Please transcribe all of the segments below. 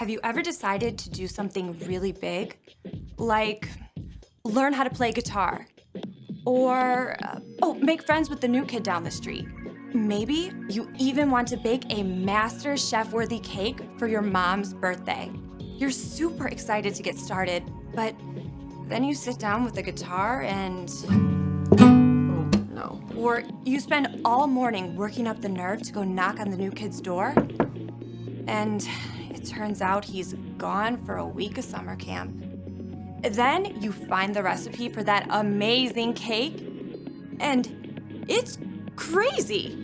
Have you ever decided to do something really big? Like learn how to play guitar? Or, make friends with the new kid down the street? Maybe you even want to bake a master chef-worthy cake for your mom's birthday. You're super excited to get started, but then you sit down with the guitar and... oh, no. Or you spend all morning working up the nerve to go knock on the new kid's door, and it turns out he's gone for a week of summer camp. Then you find the recipe for that amazing cake, and it's crazy.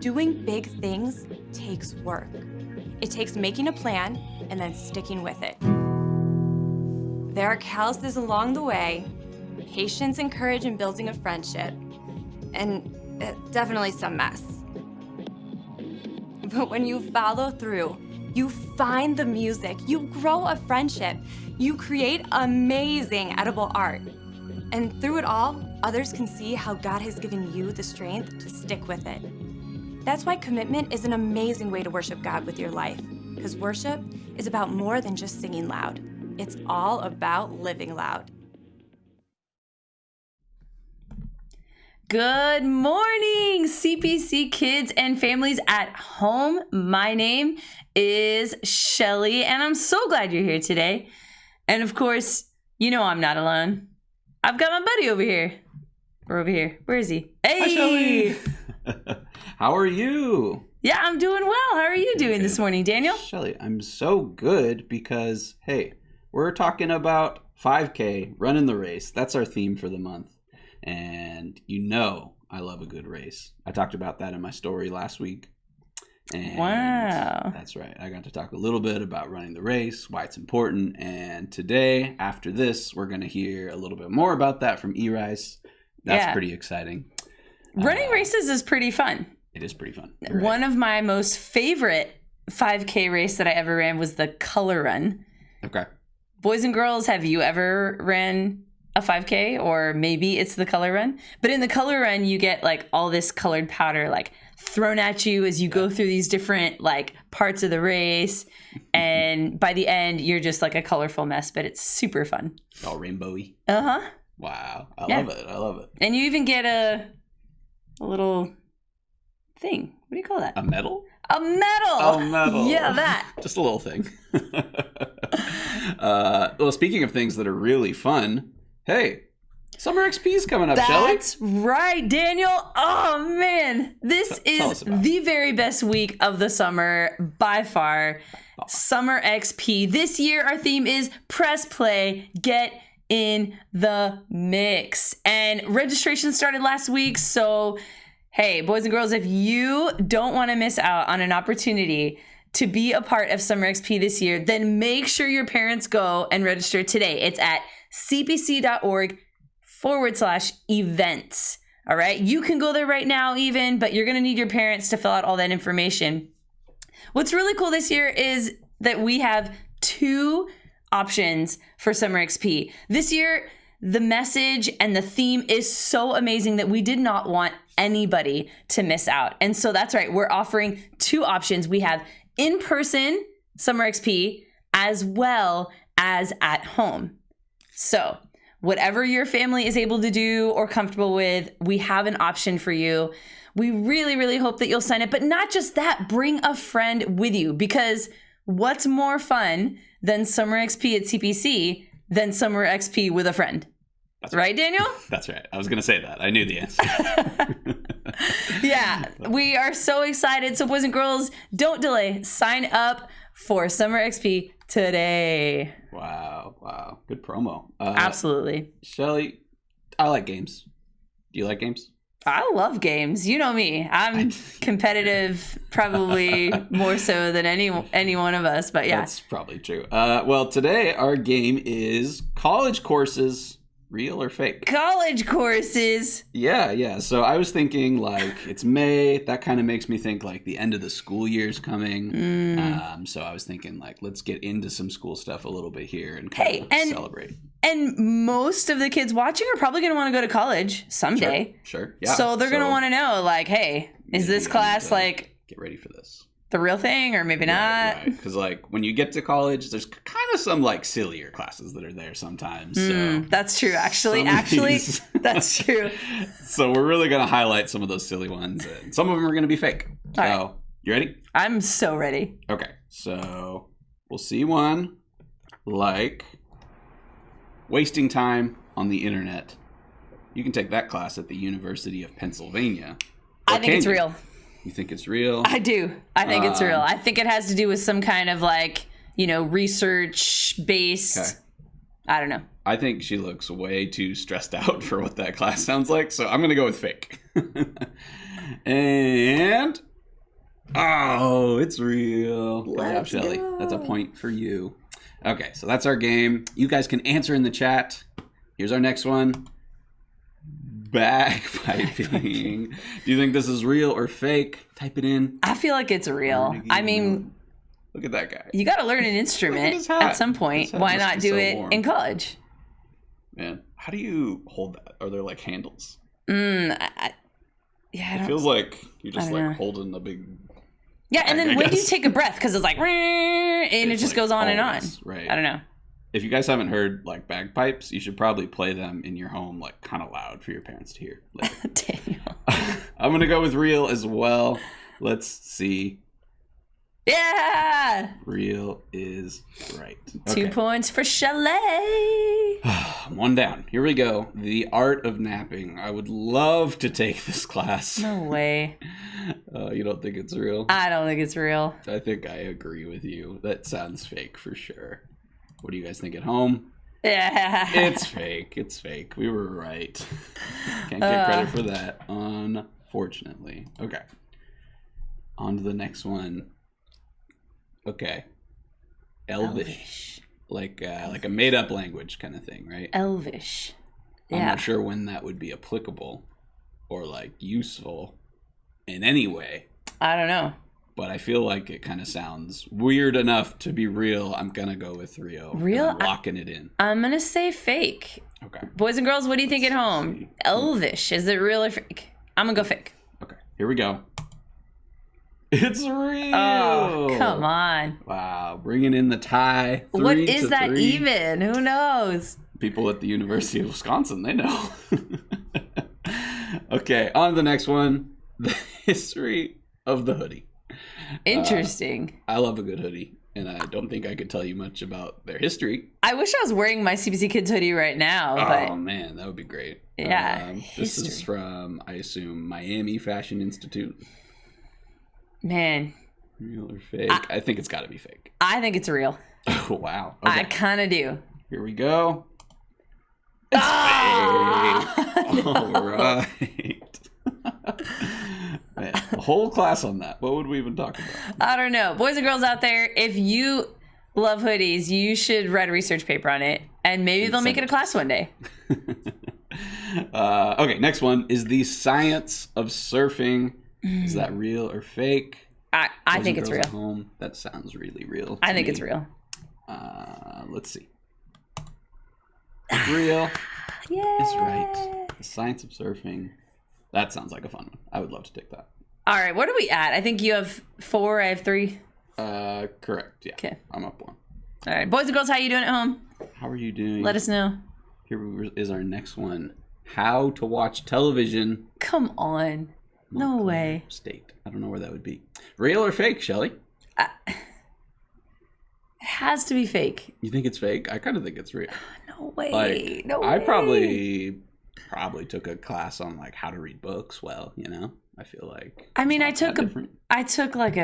Doing big things takes work. It takes making a plan and then sticking with it. There are calluses along the way, patience and courage in building a friendship, and definitely some mess. But when you follow through, you find the music, you grow a friendship, you create amazing edible art. And through it all, others can see how God has given you the strength to stick with it. That's why commitment is an amazing way to worship God with your life, because worship is about more than just singing loud. It's all about living loud. Good morning, CPC kids and families at home. My name is Shelly, and I'm so glad you're here today. And of course, you know I'm not alone. I've got my buddy over here. We're over here. Where is he? Hey! Hi, Shelly. How are you? Yeah, I'm doing well. How are you doing this morning, Daniel? Shelly, I'm so good because, hey, we're talking about 5K, running the race. That's our theme for the month. And you know I love a good race. I talked about that in my story last week. And wow. That's right. I got to talk a little bit about running the race, why it's important. And today, after this, we're going to hear a little bit more about that from E-Rice. That's pretty exciting. Running races is pretty fun. It is pretty fun. Right. One of my most favorite 5K race that I ever ran was the color run. Okay. Boys and girls, have you ever ran a 5K? Or maybe it's the color run? But in the color run, you get like all this colored powder like thrown at you as you go through these different like parts of the race. And by the end, you're just like a colorful mess, but it's super fun. All rainbowy. Uh-huh. Wow. I love it. I love it. And you even get a little thing. What do you call that? A medal? A medal. Oh, medal. Yeah, that. Just a little thing. Well, speaking of things that are really fun, hey, Summer XP is coming up, Shelly. That's right, Daniel. Oh, man. This is the very best week of the summer by far. Summer XP. This year, our theme is Press Play, Get in the Mix. And registration started last week, so hey, boys and girls, if you don't want to miss out on an opportunity to be a part of Summer XP this year, then make sure your parents go and register today. It's at cpc.org/events. All right. You can go there right now even, but you're going to need your parents to fill out all that information. What's really cool this year is that we have 2 options for Summer XP. This year, the message and the theme is so amazing that we did not want anybody to miss out. And so that's right. We're offering 2 options. We have in-person Summer XP as well as at home. So whatever your family is able to do or comfortable with, we have an option for you. We really, really hope that you'll sign up. But not just that, bring a friend with you, because what's more fun than Summer XP at CPC than Summer XP with a friend? That's right, Daniel? That's right. I was going to say that. I knew the answer. Yeah, we are so excited. So boys and girls, don't delay. Sign up for Summer XP today. Wow. Good promo. Absolutely. Shelly, I like games. Do you like games? I love games. You know me. I'm competitive, probably more so than any one of us, but yeah. That's probably true. Well, today our game is college courses. Real or fake? College courses. Yeah. So I was thinking like it's May. That kind of makes me think like the end of the school year's coming. So I was thinking like let's get into some school stuff a little bit here and kind of celebrate. And most of the kids watching are probably going to want to go to college someday. Sure. Yeah. So they're going to want to know like, hey, is this class like... Get ready for this. the real thing or maybe not. Right. Because like when you get to college, there's kind of some like sillier classes that are there sometimes. So That's true. Actually, that's true. So we're really going to highlight some of those silly ones, and some of them are going to be fake. So, All right. You ready? I'm so ready. Okay, so we'll see one like wasting time on the internet. You can take that class at the University of Pennsylvania. I think it's real. You think it's real? I do. I think it's real. I think it has to do with some kind of like, research based. Okay. I don't know. I think she looks way too stressed out for what that class sounds like, so I'm going to go with fake. And it's real. Good job, Shelly. That's a point for you. Okay, so that's our game. You guys can answer in the chat. Here's our next one. Bagpiping. Do you think this is real or fake? Type it in. I feel like it's real. I mean, look at that guy. you got to learn an instrument at some point. Why not do it in college? Man, how do you hold that? Are there like handles? It feels like you're just like holding a big. Yeah, and then when do you take a breath? Because it's like, and it just goes on and on. Right. I don't know. If you guys haven't heard like bagpipes, you should probably play them in your home like kind of loud for your parents to hear later. Daniel. I'm going to go with real as well. Let's see. Yeah! Real is right. 2 points for Chalet. One down. Here we go. The art of napping. I would love to take this class. No way. You don't think it's real? I don't think it's real. I think I agree with you. That sounds fake for sure. What do you guys think at home? Yeah. It's fake. It's fake. We were right. Can't get credit for that, unfortunately. Okay. On to the next one. Okay. Elvish. Like a made-up language kind of thing, right? Elvish. I'm not sure when that would be applicable or like useful in any way. I don't know. But I feel like it kind of sounds weird enough to be real. I'm going to go with real. Real? I'm locking it in. I'm going to say fake. Okay. Boys and girls, what do you think at home? Elvish. Is it real or fake? I'm going to go fake. Okay. Here we go. It's real. Oh, come on. Wow. Bringing in the tie. What is that 3-3. even? Who knows? People at the University of Wisconsin, they know. Okay. On to the next one. The history of the hoodie. Interesting. I love a good hoodie, and I don't think I could tell you much about their history. I wish I was wearing my CPCKids hoodie right now. But Oh, man, that would be great. Yeah. This is from, I assume, Miami Fashion Institute. Man. Real or fake? I think it's got to be fake. I think it's real. Oh, wow. Okay. I kind of do. Here we go. It's fake. No. All right. Man, a whole class on that. What would we even talk about? I don't know. Boys and girls out there, if you love hoodies, you should write a research paper on it, and maybe they'll make it a class one day. Okay, next one is the science of surfing. Is that real or fake? I think it's real. At home. That sounds really real. I think it's real. Let's see. It's real. Yeah. It's right. The science of surfing. That sounds like a fun one. I would love to take that. All right, what are we at? I think you have 4, I have 3. Correct. Yeah. Okay. I'm up 1. All right, boys and girls, how you doing at home? How are you doing? Let us know. Here is our next one. How to watch television. Come on. No way. State. I don't know where that would be. Real or fake, Shelly? It has to be fake. You think it's fake? I kind of think it's real. No way. Like, no way. I probably took a class on like how to read books well, I feel like I mean, I it's not took that different. like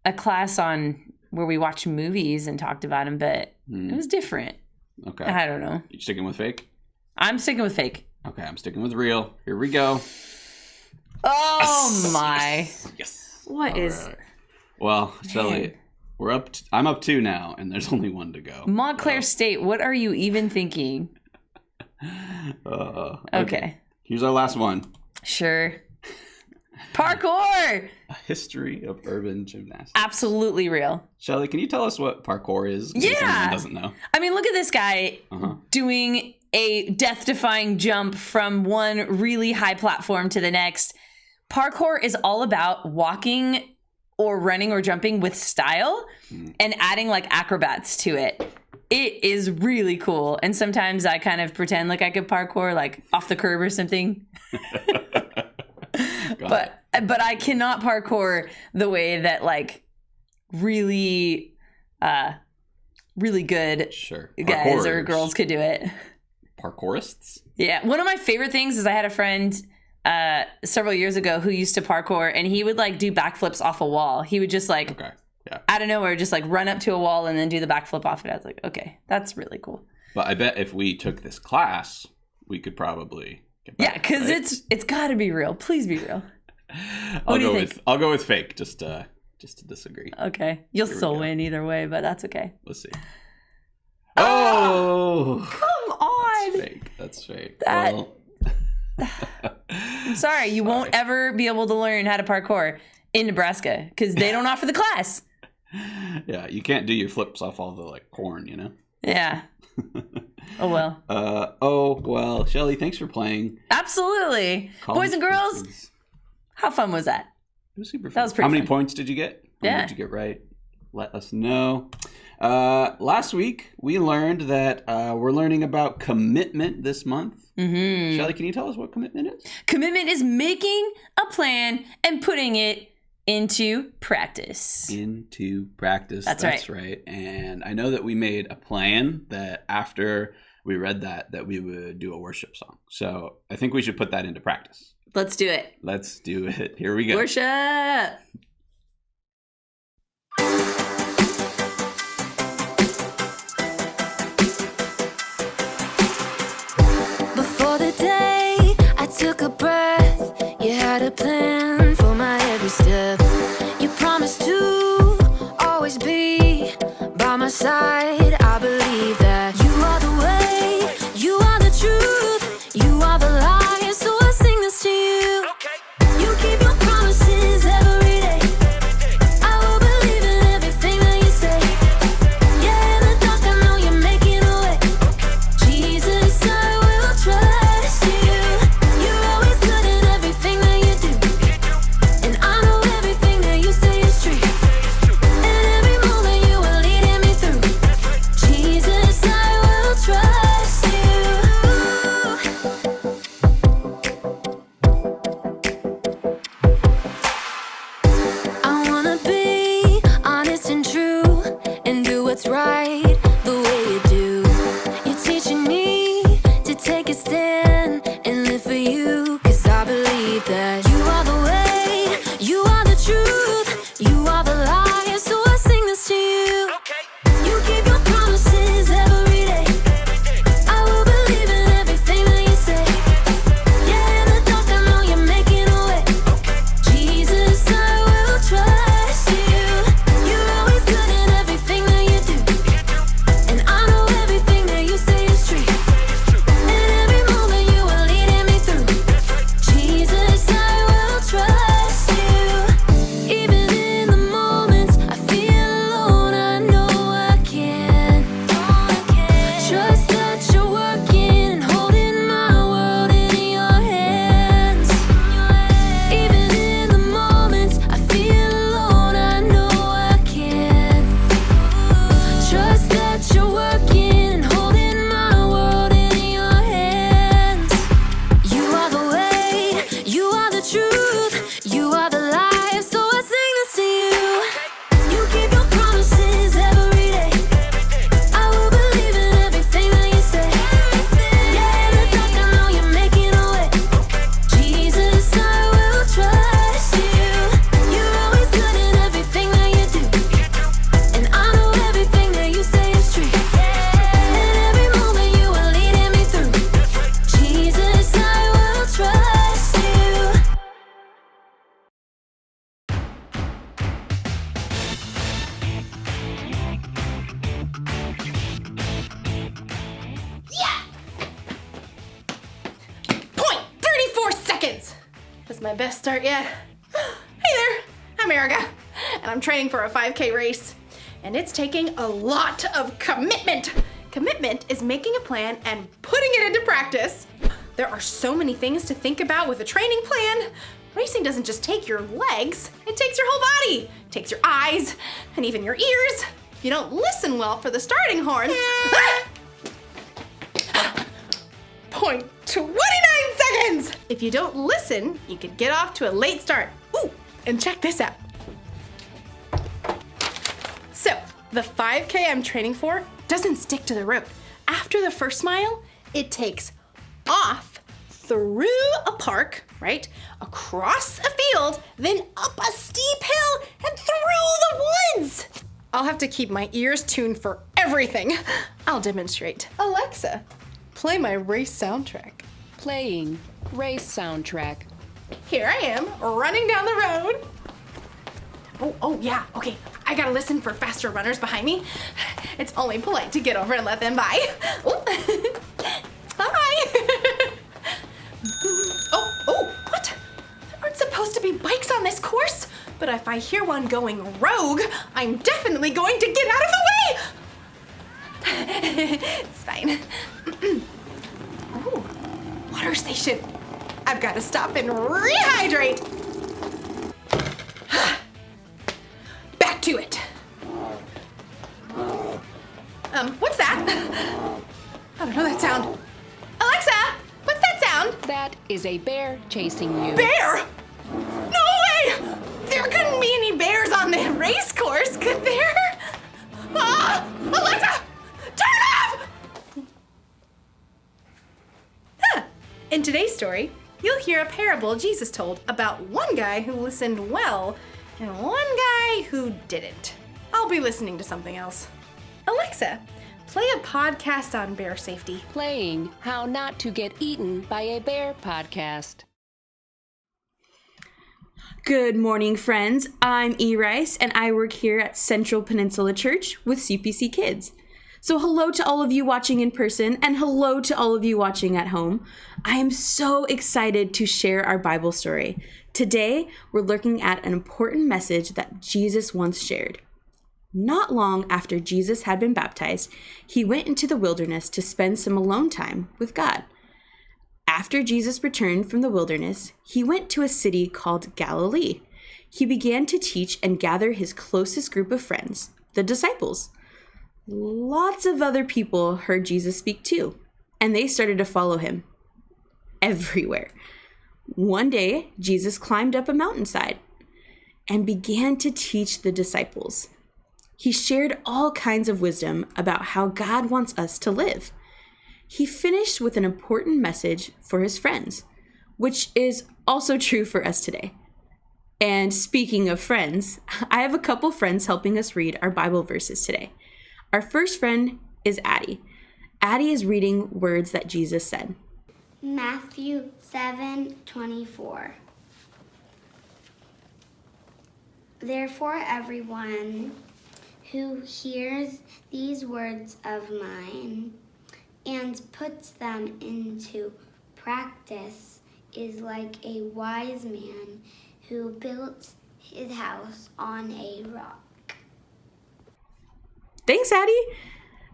a class on where we watched movies and talked about them, but it was different. Okay. I don't know. You sticking with fake? I'm sticking with fake. Okay, I'm sticking with real. Here we go. Oh my. Yes. What All is right. Well, Shelly, I'm up 2 now, and there's only 1 to go. Montclair State? What are you even thinking? Okay. Here's our last one. Sure. Parkour! A history of urban gymnastics. Absolutely real. Shelly, can you tell us what parkour is? Yeah. Someone doesn't know. I mean, look at this guy doing a death-defying jump from one really high platform to the next. Parkour is all about walking or running or jumping with style and adding like acrobats to it. It is really cool. And sometimes I kind of pretend like I could parkour like off the curb or something. But I cannot parkour the way that like really good guys or girls could do it. Parkourists? Yeah. One of my favorite things is I had a friend several years ago who used to parkour, and he would like do backflips off a wall. He would just like out of nowhere just like run up to a wall and then do the backflip off it. I was like, okay, that's really cool. But I bet if we took this class, we could probably get back, because right? it's got to be real. Please be real. I'll go with fake just to disagree. Okay. You'll still win either way, but that's okay. Let's see. Oh! Come on! That's fake. Well. I'm sorry. You won't ever be able to learn how to parkour in Nebraska because they don't offer the class. Yeah, you can't do your flips off all the like corn, you know? Yeah. Oh, well. Shelly, thanks for playing. Absolutely. Boys and girls, how fun was that? It was super fun. That was pretty How many fun. points did you get? Yeah. What did you get right? Let us know. Last week, we learned that we're learning about commitment this month. Mm-hmm. Shelly, can you tell us what commitment is? Commitment is making a plan and putting it into practice. Into practice. That's right. And I know that we made a plan that after we read that we would do a worship song. So I think we should put that into practice. Let's do it. Let's do it. Here we go. Worship. Before the day I took a breath, you had a plan for my every step. You promised to always be by my side. I believe that you are the way, you are the truth, you are the light. So I sing this to you. You keep your promises every day. I will believe in everything that you say. Yeah, in the dark I know you're making a way. Jesus, I will trust you. You're always good at everything that you do. And I know everything that you say is true. And every moment you are leading me through. Jesus, I will trust you. I wanna be honest and true and do what's right the way you do. You're teaching me to take a stand and live for you. 'Cause I believe that you are the way, you are the truth, you are the light. So I sing this to you. You keep your promises every day. I will believe in everything that you say. Yeah, in the dark I know you're making a way. Jesus, I will trust you. You're always good at everything that you do. And I know everything that you say is true. And every moment you are leading me through. Jesus, I will trust you. Even in the moments I feel alone, I know I can. Trust that you're working and holding my world in your hands. Even in the moments I feel alone, I know I can. Trust that you're working and holding my world in your hands. You are the way, you are the truth, you are the life. So I sing this to you. You keep your promises every day. I will believe in everything that you say. Yeah, in the dark I know you're making a way. Jesus, I will trust you. You're always good at everything that you do. And I know everything that you say is true. And every moment you are leading me through. Jesus, I will trust you. Point 34 seconds. That's my best start yet. Hey there, I'm Erica, and I'm training for a 5K race. And it's taking a lot of commitment. Commitment is making a plan and putting it into practice. There are so many things to think about with a training plan. Racing doesn't just take your legs, it takes your whole body. takes your eyes and even your ears. You don't listen well for the starting horn. Point 29 seconds! If you don't listen, you could get off to a late start. Ooh, and check this out. So, the 5K I'm training for doesn't stick to the road. After the first mile, it takes off through a park, right? Across a field, then up a steep hill and through the woods. I'll have to keep my ears tuned for everything. I'll demonstrate. Alexa, play my race soundtrack. Playing race soundtrack. Here I am, running down the road. Oh yeah, okay. I gotta listen for faster runners behind me. It's only polite to get over and let them by. Oh. Hi. Oh, what? There aren't supposed to be bikes on this course, but if I hear one going rogue, I'm definitely going to get out of the way. It's fine. Oh, water station. I've got to stop and rehydrate. Back to it. What's that? I don't know that sound. Alexa, what's that sound? That is a bear chasing you. Bear? No way! There couldn't be any bears on the race course, could there? Ah! Alexa! Turn off! In today's story, you'll hear a parable Jesus told about one guy who listened well and one guy who didn't. I'll be listening to something else. Alexa, play a podcast on bear safety. Playing How Not to Get Eaten by a Bear podcast. Good morning, friends. I'm E. Rice, and I work here at Central Peninsula Church with CPC Kids. So hello to all of you watching in person, and hello to all of you watching at home. I am so excited to share our Bible story. Today, we're looking at an important message that Jesus once shared. Not long after Jesus had been baptized, he went into the wilderness to spend some alone time with God. After Jesus returned from the wilderness, he went to a city called Galilee. He began to teach and gather his closest group of friends, the disciples. Lots of other people heard Jesus speak too, and they started to follow him everywhere. One day, Jesus climbed up a mountainside and began to teach the disciples. He shared all kinds of wisdom about how God wants us to live. He finished with an important message for his friends, which is also true for us today. And speaking of friends, I have a couple friends helping us read our Bible verses today. Our first friend is Addie. Addie is reading words that Jesus said. Matthew 7:24. Therefore, everyone who hears these words of mine and puts them into practice is like a wise man who built his house on a rock. Thanks, Addie.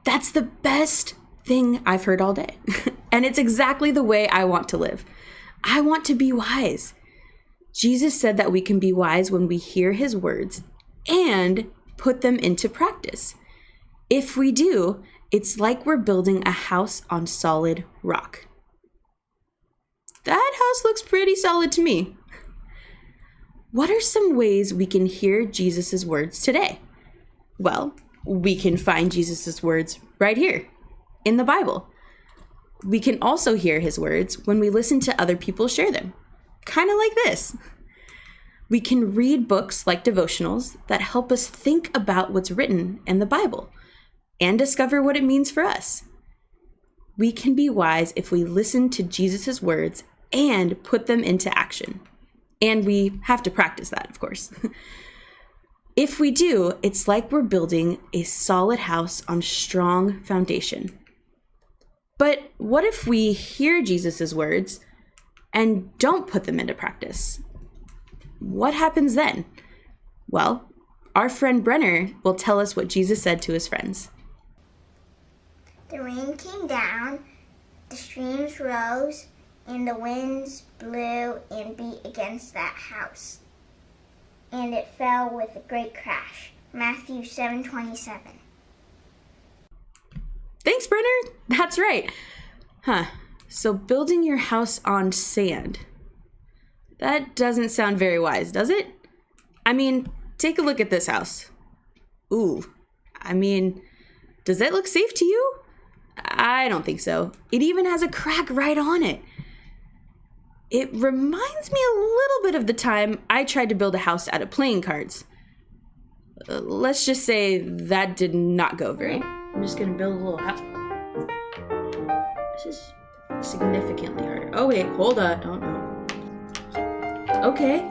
That's the best thing I've heard all day. And it's exactly the way I want to live. I want to be wise. Jesus said that we can be wise when we hear his words and put them into practice. If we do, it's like we're building a house on solid rock. That house looks pretty solid to me. What are some ways we can hear Jesus' words today? Well, we can find Jesus' words right here in the Bible. We can also hear his words when we listen to other people share them, kind of like this. We can read books like devotionals that help us think about what's written in the Bible and discover what it means for us. We can be wise if we listen to Jesus' words and put them into action. And we have to practice that, of course. If we do, it's like we're building a solid house on strong foundation. But what if we hear Jesus' words and don't put them into practice? What happens then? Well, our friend Brenner will tell us what Jesus said to his friends. The rain came down, the streams rose, and the winds blew and beat against that house. and it fell with a great crash. Matthew 7:27. Thanks, Brenner. That's right. So building your house on sand. That doesn't sound very wise, does it? I mean, take a look at this house. Ooh, does that look safe to you? I don't think so. It even has a crack right on it. It reminds me a little bit of the time I tried to build a house out of playing cards. Let's just say that did not go very. I'm just gonna build a little house. This is significantly harder. Oh wait, hold on. Oh no. Okay.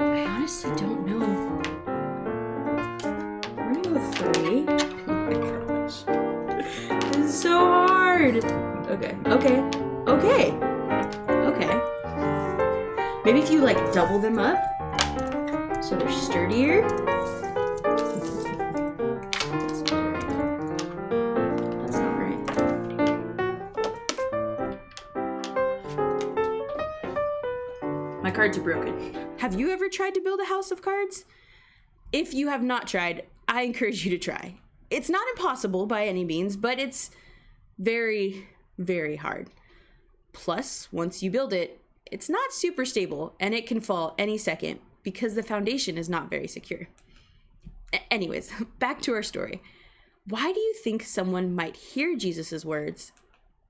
I honestly don't know. We're gonna go 3. Oh my gosh. This is so hard. Okay. Maybe if you like double them up so they're sturdier. That's not right. My cards are broken. Have you ever tried to build a house of cards? If you have not tried, I encourage you to try. It's not impossible by any means, but it's very, very hard. Plus, once you build it, it's not super stable and it can fall any second because the foundation is not very secure. Anyways, back to our story. Why do you think someone might hear Jesus' words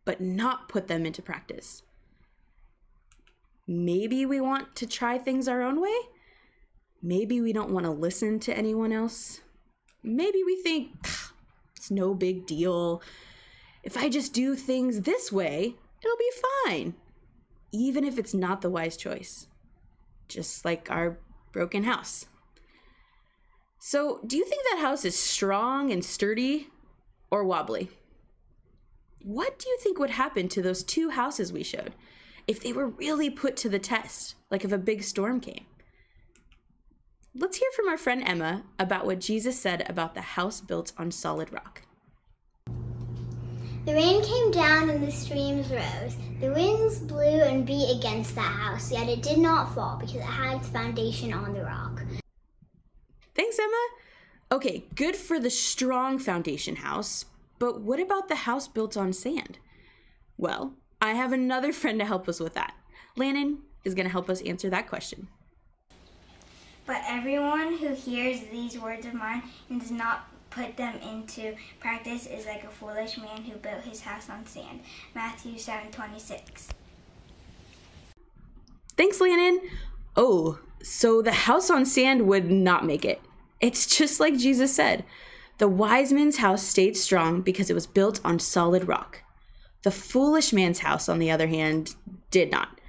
but not put them into practice? Maybe we want to try things our own way? Maybe we don't want to listen to anyone else? Maybe we think, it's no big deal. If I just do things this way, it'll be fine. Even if it's not the wise choice. Just like our broken house. So, do you think that house is strong and sturdy or wobbly? What do you think would happen to those 2 houses we showed if they were really put to the test, like if a big storm came? Let's hear from our friend Emma about what Jesus said about the house built on solid rock. The rain came down and the streams rose. The winds blew and beat against that house, yet it did not fall because it had its foundation on the rock. Thanks, Emma. Okay, good for the strong foundation house, but what about the house built on sand? Well, I have another friend to help us with that. Lannon is going to help us answer that question. But everyone who hears these words of mine and does not put them into practice is like a foolish man who built his house on sand. Matthew 7:26. Thanks, Lannon. Oh, so the house on sand would not make it. It's just like Jesus said. The wise man's house stayed strong because it was built on solid rock. The foolish man's house, on the other hand, did not.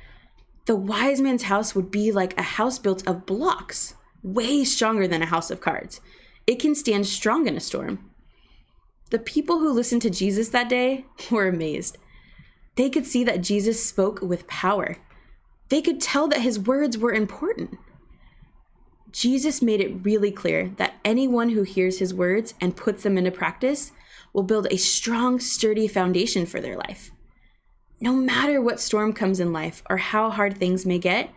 The wise man's house would be like a house built of blocks, way stronger than a house of cards. It can stand strong in a storm. The people who listened to Jesus that day were amazed. They could see that Jesus spoke with power. They could tell that his words were important. Jesus made it really clear that anyone who hears his words and puts them into practice will build a strong, sturdy foundation for their life. No matter what storm comes in life or how hard things may get,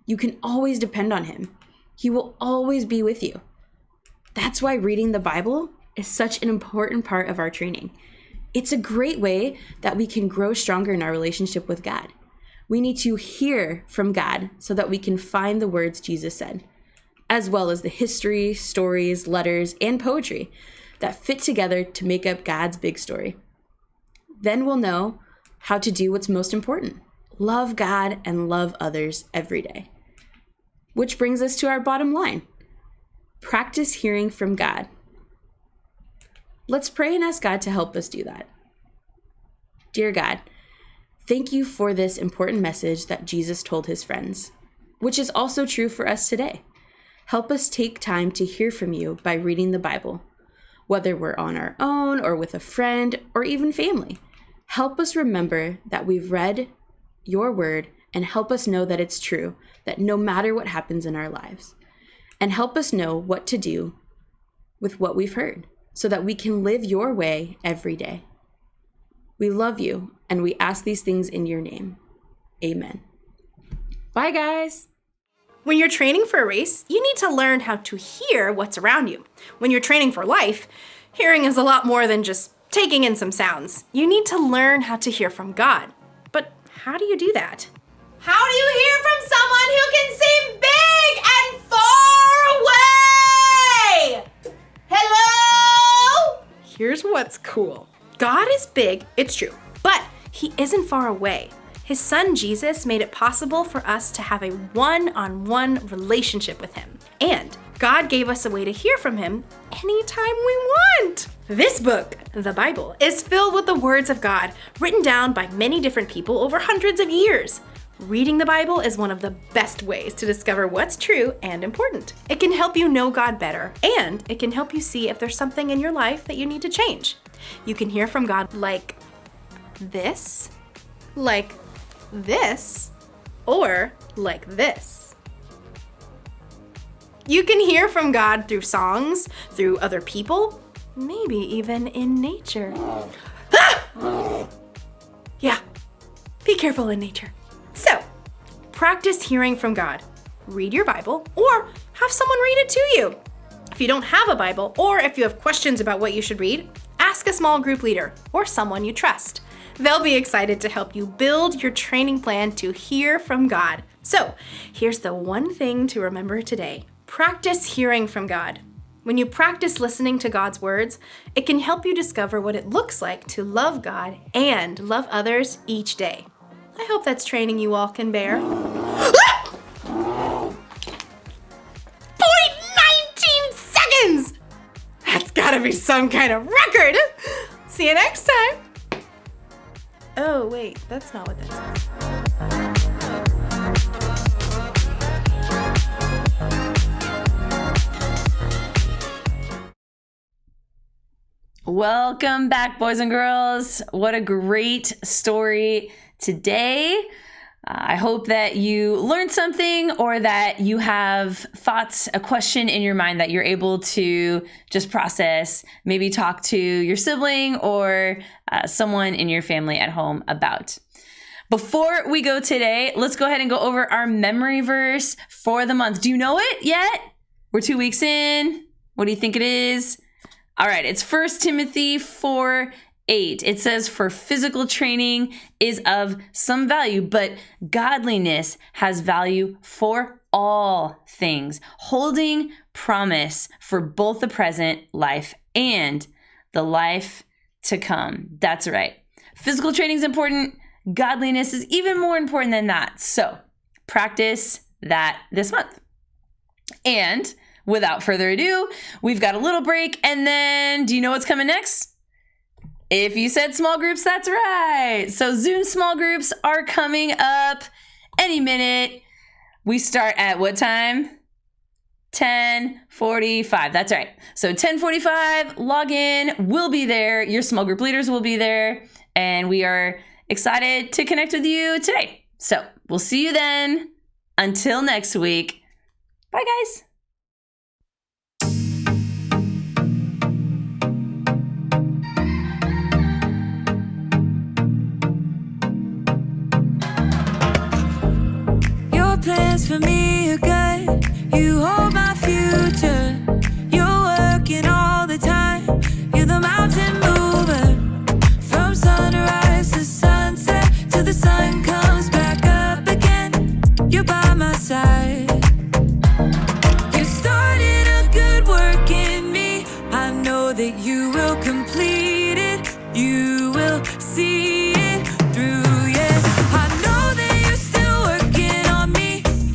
you can always depend on him. He will always be with you. That's why reading the Bible is such an important part of our training. It's a great way that we can grow stronger in our relationship with God. We need to hear from God so that we can find the words Jesus said, as well as the history, stories, letters, and poetry that fit together to make up God's big story. Then we'll know how to do what's most important: love God and love others every day. Which brings us to our bottom line. Practice hearing from God. Let's pray and ask God to help us do that. Dear God, thank you for this important message that Jesus told his friends, which is also true for us today. Help us take time to hear from you by reading the Bible, whether we're on our own or with a friend or even family. Help us remember that we've read your word and help us know that it's true, that no matter what happens in our lives. And help us know what to do with what we've heard so that we can live your way every day. We love you and we ask these things in your name. Amen. Bye, guys. When you're training for a race, you need to learn how to hear what's around you. When you're training for life, hearing is a lot more than just taking in some sounds. You need to learn how to hear from God. But how do you do that? How do you hear from someone who can see big and far away? Hello? Here's what's cool. God is big, it's true, but he isn't far away. His son Jesus made it possible for us to have a one-on-one relationship with him. And God gave us a way to hear from him anytime we want. This book, the Bible, is filled with the words of God written down by many different people over hundreds of years. Reading the Bible is one of the best ways to discover what's true and important. It can help you know God better, and it can help you see if there's something in your life that you need to change. You can hear from God like this, or like this. You can hear from God through songs, through other people, maybe even in nature. Yeah, be careful in nature. So, practice hearing from God. Read your Bible or have someone read it to you. If you don't have a Bible or if you have questions about what you should read, ask a small group leader or someone you trust. They'll be excited to help you build your training plan to hear from God. So, here's the one thing to remember today. Practice hearing from God. When you practice listening to God's words, it can help you discover what it looks like to love God and love others each day. I hope that's training you all can bear. 0.19 seconds! That's gotta be some kind of record! See you next time! Oh, wait, that's not what that says. Welcome back, boys and girls. What a great story today. I hope that you learned something or that you have thoughts, a question in your mind that you're able to just process, maybe talk to your sibling or someone in your family at home about. Before we go today, let's go ahead and go over our memory verse for the month. Do you know it yet? We're 2 weeks in. What do you think it is? All right, it's 1 Timothy 4:8. It says, for physical training is of some value, but godliness has value for all things, holding promise for both the present life and the life to come. That's right. Physical training is important. Godliness is even more important than that. So practice that this month. And without further ado, we've got a little break. And then do you know what's coming next? If you said small groups, that's right. So Zoom small groups are coming up any minute. We start at what time? 10:45. That's right. So 10:45, log in. We'll be there. Your small group leaders will be there. And we are excited to connect with you today. So we'll see you then. Until next week. Bye, guys. Plans for me are good. You hold my future. You're working all the time. You're the mountain mover. From sunrise to sunset, till the sun comes back up again. You're by my side. You started a good work in me. I know that you will complete it. You will see it through.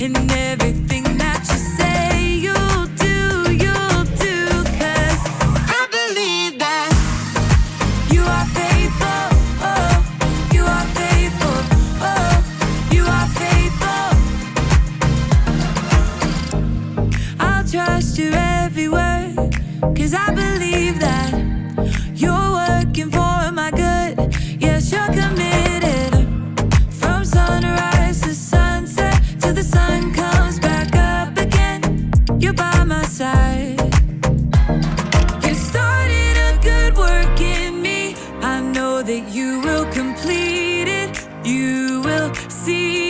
And everything that you say you'll do, 'cause I believe that you are faithful, oh, you are faithful, oh, you are faithful. I'll trust your every word, 'cause I believe that you're working for my good. Yes, you're committed. From sunrise to sunset, till the sun comes back up again, you're by my side. You started a good work in me. I know that you will complete it. You will see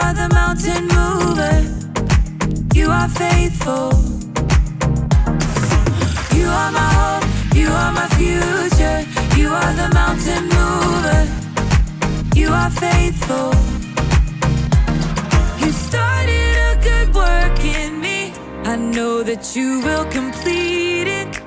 are the mountain mover. You are faithful. You are my hope, you are my future. You are the mountain mover. You are faithful. You started a good work in me. I know that you will complete it.